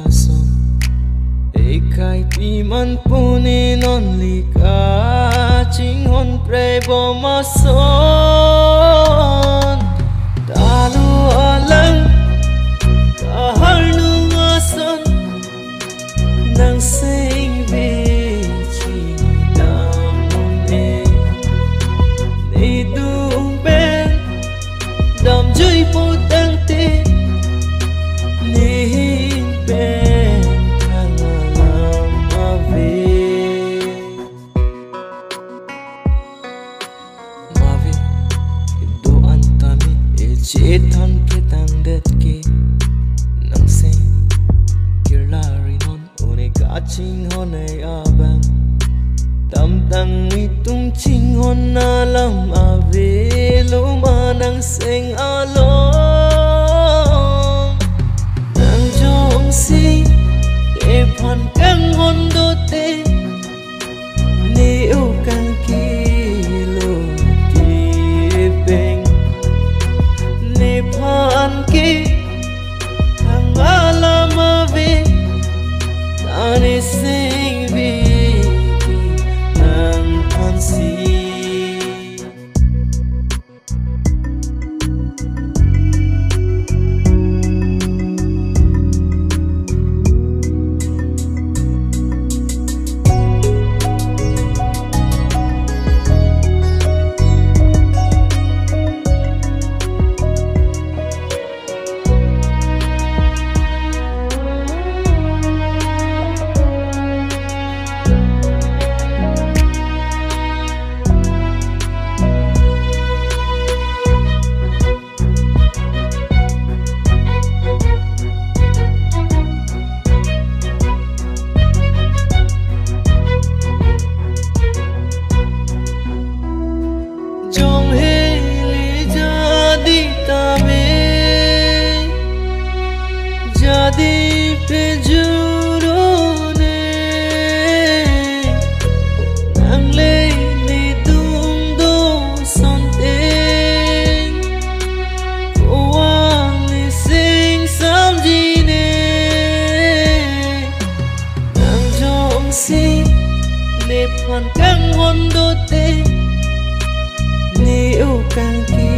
ason e kai pi man puni non li ka ching hon pre bo ma son dalu alang ka har nu ason nang sing vi chi nam ne ni dung ben dam jui pu tang te ni ben thang lam ma ve do antami e che than ke tang det ke nang se kirlari non one ka ching hon ai abang tam tang mi tung ching hon na lam ave lo ma nang seng alo nang jong si e phan kang hon do te ni u kang ki lo ti beng ni phan ki hang ala ma ve tani sing vi nang phan si jong he li jadi tame jadi pe juro ne nang le ni dung do son te wang ni sing sam ji ne nang jong si ne phan kang hon do te ni u kang ki